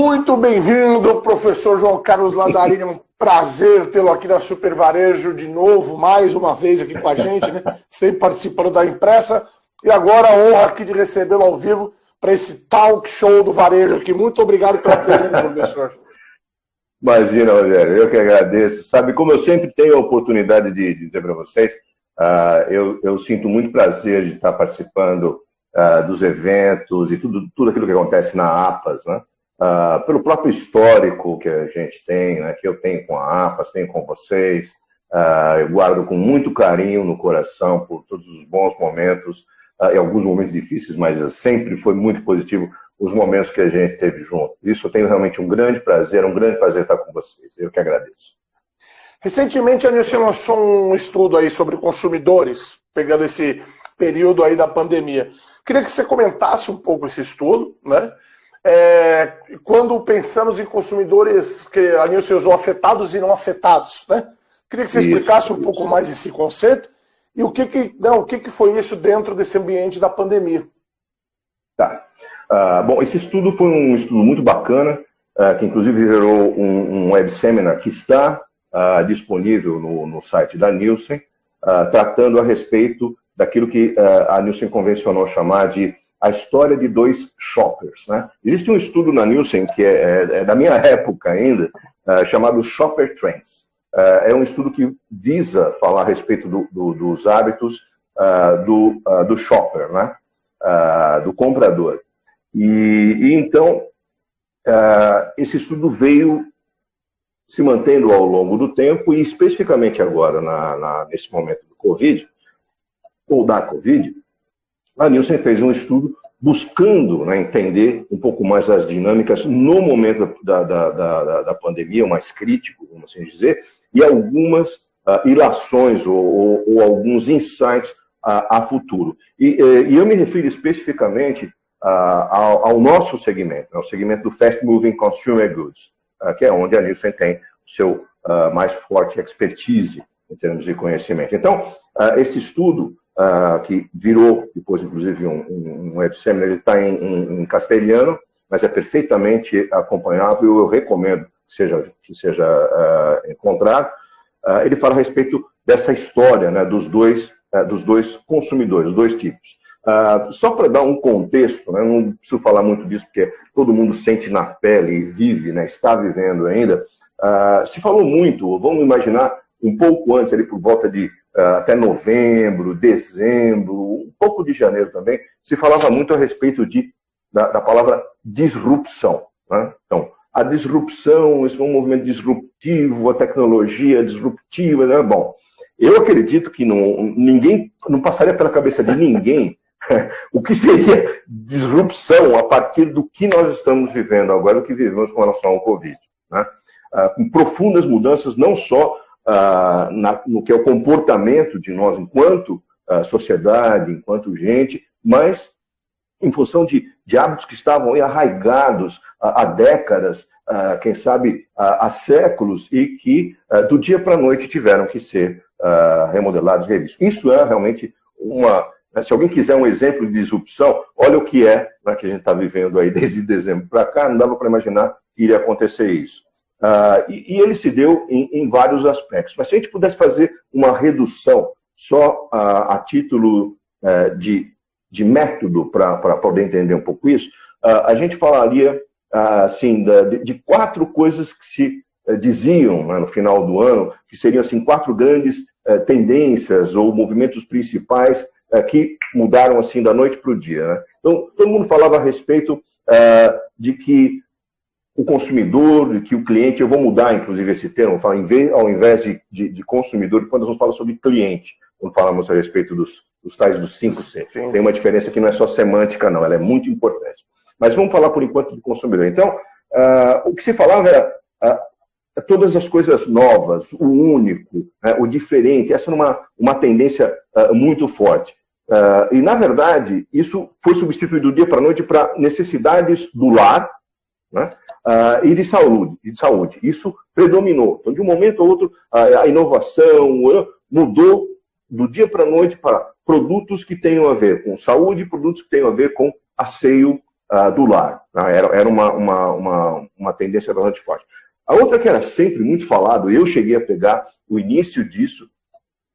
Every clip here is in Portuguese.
Muito bem-vindo, professor João Carlos Lazzarini. É um prazer tê-lo aqui da Super Varejo de novo, mais uma vez aqui com a gente, né? Sempre participando da Impressa. E agora a honra aqui de recebê-lo ao vivo para esse talk show do varejo aqui. Muito obrigado pela presença, professor. Imagina, Rogério, eu que agradeço. Sabe, como eu sempre tenho a oportunidade de dizer para vocês, eu sinto muito prazer de estar participando dos eventos e tudo aquilo que acontece na APAS, né? Pelo próprio histórico que a gente tem, né, que eu tenho com a APAS, tenho com vocês, eu guardo com muito carinho no coração por todos os bons momentos, e alguns momentos difíceis, mas sempre foi muito positivo os momentos que a gente teve junto. Isso eu tenho realmente um grande prazer estar com vocês, eu que agradeço. Recentemente a Nielsen lançou um estudo aí sobre consumidores, pegando esse período aí da pandemia. Queria que você comentasse um pouco esse estudo, né? Quando pensamos em consumidores que a Nielsen usou afetados e não afetados, né? Queria que você explicasse um pouco mais esse conceito e o que foi isso dentro desse ambiente da pandemia. Tá. Bom, esse estudo foi um estudo muito bacana, que inclusive gerou um web seminar que está disponível no site da Nielsen, tratando a respeito daquilo que a Nielsen convencionou chamar de a história de dois shoppers, né? Existe um estudo na Nielsen, que é da minha época ainda, chamado Shopper Trends. É um estudo que visa falar a respeito dos hábitos do shopper, né? Do comprador. E então, esse estudo veio se mantendo ao longo do tempo e especificamente agora, nesse momento do Covid, ou da Covid, a Nielsen fez um estudo buscando, né, entender um pouco mais as dinâmicas no momento da pandemia, o mais crítico, vamos assim dizer, e algumas ilações ou alguns insights a futuro. E eu me refiro especificamente ao nosso segmento, ao segmento do Fast Moving Consumer Goods, que é onde a Nielsen tem o seu mais forte expertise em termos de conhecimento. Então, esse estudo, que virou depois, inclusive, um web seminar, ele está em castelhano, mas é perfeitamente acompanhável, eu recomendo que seja encontrado. Ele fala a respeito dessa história, né, dos dois consumidores, dos dois tipos. Só para dar um contexto, né, não preciso falar muito disso, porque todo mundo sente na pele e vive, né, está vivendo ainda. Se falou muito, vamos imaginar, um pouco antes, ali por volta de até novembro, dezembro, um pouco de janeiro também, se falava muito a respeito da palavra disrupção, né? Então, a disrupção, isso é um movimento disruptivo, a tecnologia disruptiva, né? Bom, eu acredito que não passaria pela cabeça de ninguém o que seria disrupção a partir do que nós estamos vivendo agora, o que vivemos com relação ao Covid, né? Com profundas mudanças, não só no que é o comportamento de nós enquanto sociedade, enquanto gente, mas em função de hábitos que estavam aí arraigados há décadas, quem sabe há séculos, e que do dia para a noite tiveram que ser remodelados, revistos. Isso é realmente se alguém quiser um exemplo de disrupção, olha o que é, né, que a gente está vivendo aí desde dezembro para cá, não dava para imaginar que iria acontecer isso. E ele se deu em vários aspectos. Mas se a gente pudesse fazer uma redução só a título de método para poder entender um pouco isso, a gente falaria assim, de 4 coisas que se diziam, né, no final do ano, que seriam assim, 4 grandes tendências ou movimentos principais que mudaram assim da noite para o dia, né? Então, todo mundo falava a respeito de que o consumidor, de que o cliente, eu vou mudar inclusive esse termo, ao invés de consumidor, quando nós falamos sobre cliente, quando falamos a respeito dos tais dos 5C. Tem uma diferença que não é só semântica, não, ela é muito importante. Mas vamos falar por enquanto de consumidor. Então, o que se falava era todas as coisas novas, o único, o diferente. Essa era uma tendência muito forte. E, na verdade, isso foi substituído do dia para a noite para necessidades do lar, né, e de saúde. Isso predominou. Então, de um momento a outro, a inovação mudou do dia para a noite para produtos que tenham a ver com saúde, produtos que tenham a ver com asseio do lar. Né? Era uma tendência bastante forte. A outra que era sempre muito falado, eu cheguei a pegar o início disso,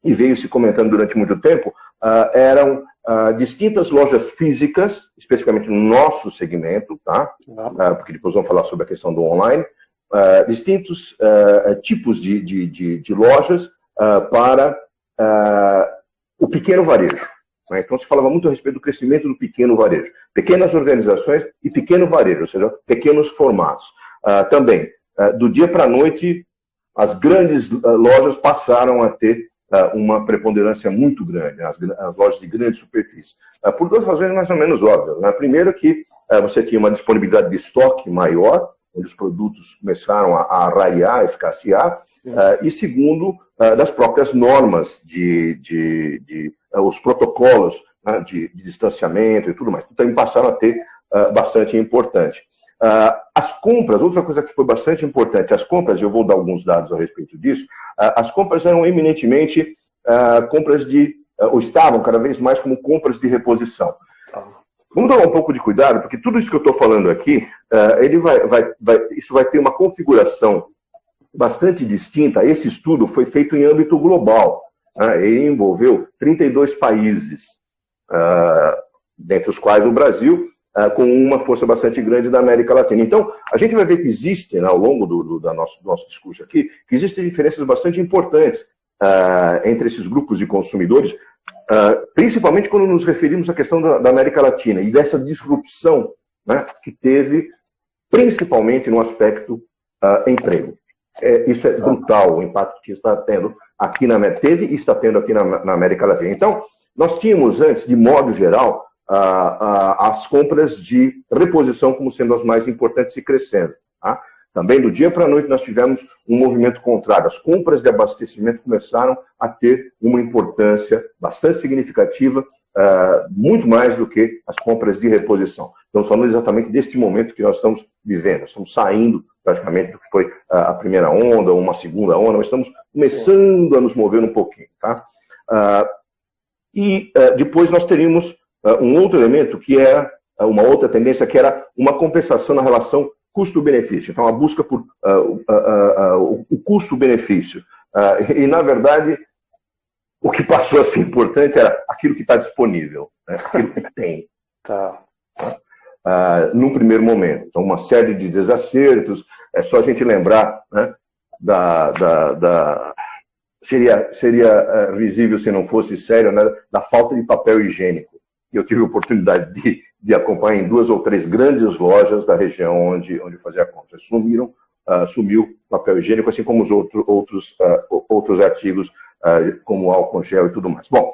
e veio se comentando durante muito tempo, eram distintas lojas físicas, especificamente no nosso segmento, tá? Porque depois vamos falar sobre a questão do online, distintos tipos de lojas para o pequeno varejo. Né? Então se falava muito a respeito do crescimento do pequeno varejo. Pequenas organizações e pequeno varejo, ou seja, pequenos formatos. Também, do dia para a noite, as grandes lojas passaram a ter uma preponderância muito grande, as lojas de grande superfície. Por duas razões mais ou menos óbvias. Né? Primeiro que você tinha uma disponibilidade de estoque maior, onde os produtos começaram a arraiar, a escassear, e segundo, das próprias normas, os protocolos, né, de distanciamento e tudo mais. Também passaram a ter bastante importante. As compras, outra coisa que foi bastante importante, as compras, eu vou dar alguns dados a respeito disso, as compras eram eminentemente compras ou estavam cada vez mais como compras de reposição. Vamos tomar um pouco de cuidado, porque tudo isso que eu estou falando aqui, isso vai ter uma configuração bastante distinta. Esse estudo foi feito em âmbito global. Ele envolveu 32 países, dentre os quais o Brasil, com uma força bastante grande da América Latina. Então, a gente vai ver que existem, ao longo do nosso discurso aqui, que existem diferenças bastante importantes entre esses grupos de consumidores, principalmente quando nos referimos à questão da América Latina e dessa disrupção, né, que teve, principalmente no aspecto emprego. Isso é brutal, o impacto que está tendo aqui teve e está tendo aqui na América Latina. Então, nós tínhamos antes, de modo geral, as compras de reposição como sendo as mais importantes e crescendo. Tá? Também, do dia para a noite, nós tivemos um movimento contrário. As compras de abastecimento começaram a ter uma importância bastante significativa, muito mais do que as compras de reposição. Estamos falando exatamente deste momento que nós estamos vivendo. Estamos saindo praticamente do que foi a primeira onda, ou uma segunda onda, mas estamos começando a nos mover um pouquinho. Tá? Depois nós teríamos um outro elemento que é uma outra tendência, que era uma compensação na relação custo-benefício. Então, a busca por o custo-benefício. E, na verdade, o que passou a ser importante era aquilo que está disponível, né? Aquilo que tem. Num primeiro momento. Então, uma série de desacertos. É só a gente lembrar, né, seria risível se não fosse sério, né, da falta de papel higiênico. Eu tive a oportunidade de acompanhar em 2 ou 3 grandes lojas da região onde fazia a compra. Sumiu papel higiênico, assim como os outros artigos, como álcool gel e tudo mais. Bom,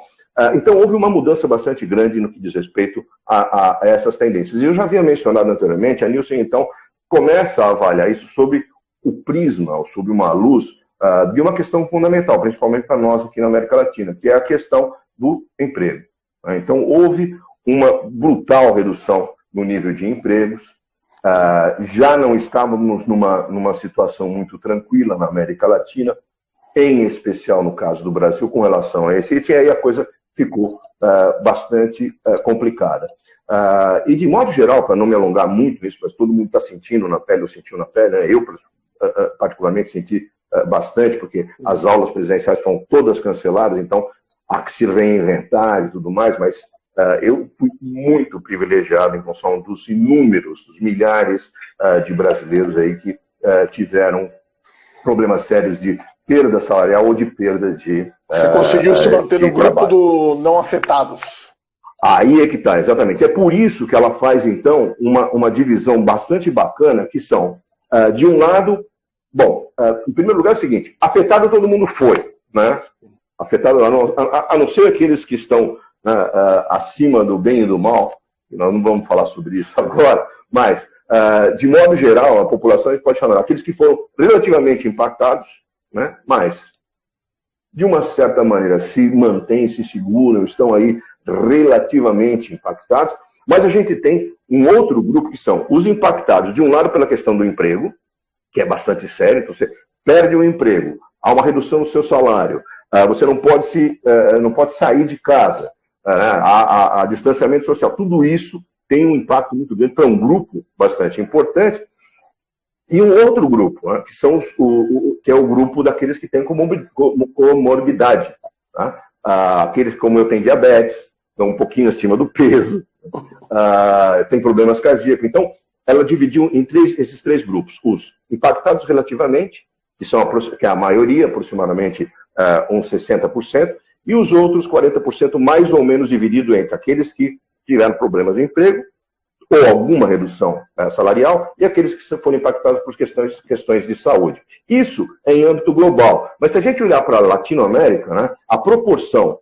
então houve uma mudança bastante grande no que diz respeito a essas tendências. E eu já havia mencionado anteriormente, a Nielsen, então, começa a avaliar isso sob o prisma, ou sob uma luz de uma questão fundamental, principalmente para nós aqui na América Latina, que é a questão do emprego. Então, houve uma brutal redução no nível de empregos. Já não estávamos numa situação muito tranquila na América Latina, em especial no caso do Brasil, com relação a esse. E aí a coisa ficou bastante complicada. E, de modo geral, para não me alongar muito nisso, mas todo mundo está sentindo na pele, eu senti na pele, né? Eu particularmente senti bastante, porque as aulas presenciais foram todas canceladas, então há que se reinventar e tudo mais, mas eu fui muito privilegiado em função dos inúmeros, dos milhares de brasileiros aí que tiveram problemas sérios de perda salarial ou de perda de Você conseguiu se manter no grupo do não afetados. Aí é que está, exatamente. É por isso que ela faz, então, uma divisão bastante bacana, que são, de um lado, bom, em primeiro lugar é o seguinte, afetado todo mundo foi, né? Afetado, a não ser aqueles que estão acima do bem e do mal, nós não vamos falar sobre isso agora, mas, de modo geral, a população, a gente pode chamar aqueles que foram relativamente impactados, né? Mas, de uma certa maneira, se mantêm, se seguram, estão aí relativamente impactados, mas a gente tem um outro grupo que são os impactados, de um lado pela questão do emprego, que é bastante sério, então você perde o emprego, há uma redução no seu salário, você não pode sair de casa, há distanciamento social, tudo isso tem um impacto muito grande para um grupo bastante importante. E um outro grupo, né, que, são que é o grupo daqueles que têm comorbidade. Tá? Aqueles como eu tenho diabetes, estão um pouquinho acima do peso, tem problemas cardíacos. Então, ela dividiu em esses três grupos. Os impactados relativamente, que é a maioria, aproximadamente uns 60%, e os outros 40% mais ou menos dividido entre aqueles que tiveram problemas de emprego ou alguma redução salarial e aqueles que foram impactados por questões de saúde. Isso é em âmbito global. Mas se a gente olhar para a Latinoamérica, né, a proporção,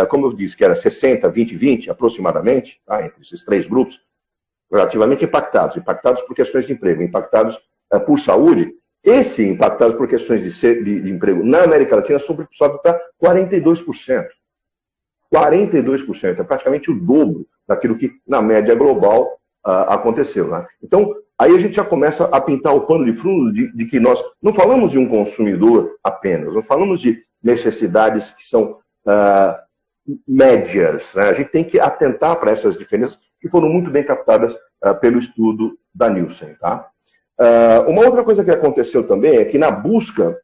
como eu disse, que era 60, 20, 20 aproximadamente, tá, entre esses três grupos, relativamente impactados por questões de emprego, impactados por saúde, esse impactados por questões de emprego na América Latina sobe para 42%. 42%, é praticamente o dobro daquilo que na média global aconteceu. Né? Então, aí a gente já começa a pintar o pano de fundo de que nós não falamos de um consumidor apenas, não falamos de necessidades que são médias. Né? A gente tem que atentar para essas diferenças que foram muito bem captadas pelo estudo da Nielsen. Tá? Uma outra coisa que aconteceu também é que na busca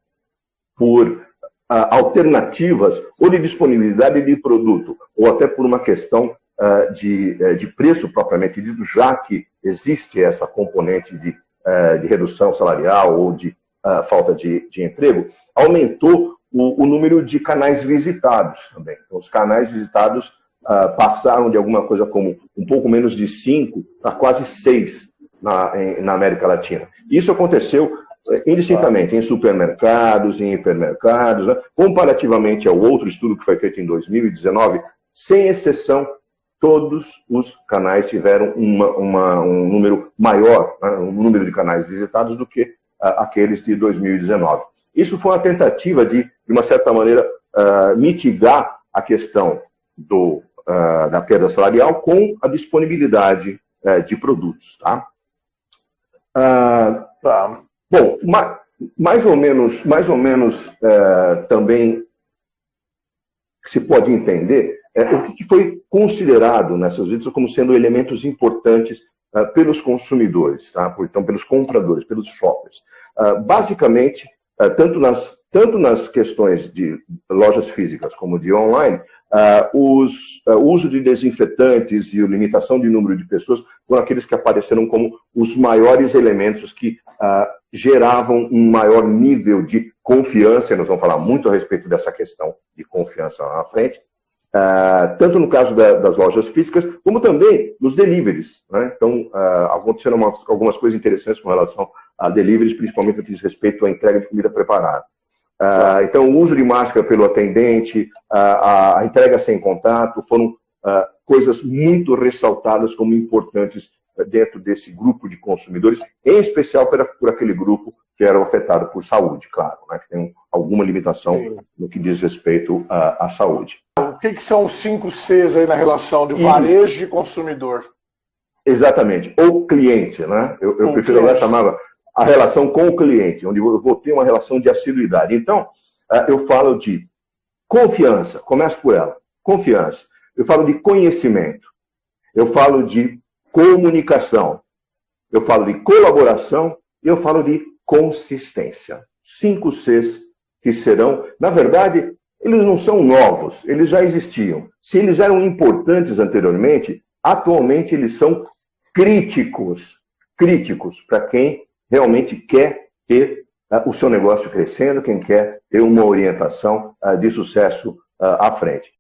por alternativas ou de disponibilidade de produto, ou até por uma questão de preço propriamente dito, já que existe essa componente de redução salarial ou de falta de emprego, aumentou o número de canais visitados também. Então, os canais visitados passaram de alguma coisa como um pouco menos de 5 para quase 6 na América Latina. Isso aconteceu indistintamente em supermercados, em hipermercados, né? Comparativamente ao outro estudo que foi feito em 2019, sem exceção, todos os canais tiveram um número maior, né? Um número de canais visitados do que aqueles de 2019. Isso foi uma tentativa de uma certa maneira, mitigar a questão da perda salarial com a disponibilidade de produtos. Tá? Bom, mais ou menos também se pode entender o que foi considerado nessas visitas como sendo elementos importantes pelos consumidores, tá? Então, pelos compradores, pelos shoppers. Basicamente, tanto nas questões de lojas físicas como de online, o uso de desinfetantes e a limitação de número de pessoas foram aqueles que apareceram como os maiores elementos que geravam um maior nível de confiança, e nós vamos falar muito a respeito dessa questão de confiança lá na frente, tanto no caso das lojas físicas, como também nos deliveries. Né? Então, aconteceram algumas coisas interessantes com relação a deliveries, principalmente no que diz respeito à entrega de comida preparada. Então, o uso de máscara pelo atendente, a entrega sem contato, foram coisas muito ressaltadas como importantes dentro desse grupo de consumidores, em especial por aquele grupo que era afetado por saúde, claro, né, que tem alguma limitação Sim. no que diz respeito à saúde. O que são os 5 Cs aí na relação de varejo e consumidor? Exatamente. Ou cliente, né? Eu prefiro agora chamar a relação com o cliente, onde eu vou ter uma relação de assiduidade. Então, eu falo de confiança, começo por ela, confiança. Eu falo de conhecimento, eu falo de comunicação, eu falo de colaboração e eu falo de consistência. 5 Cs que serão, na verdade, eles não são novos, eles já existiam. Se eles eram importantes anteriormente, atualmente eles são críticos para quem realmente quer ter o seu negócio crescendo, quem quer ter uma orientação de sucesso à frente.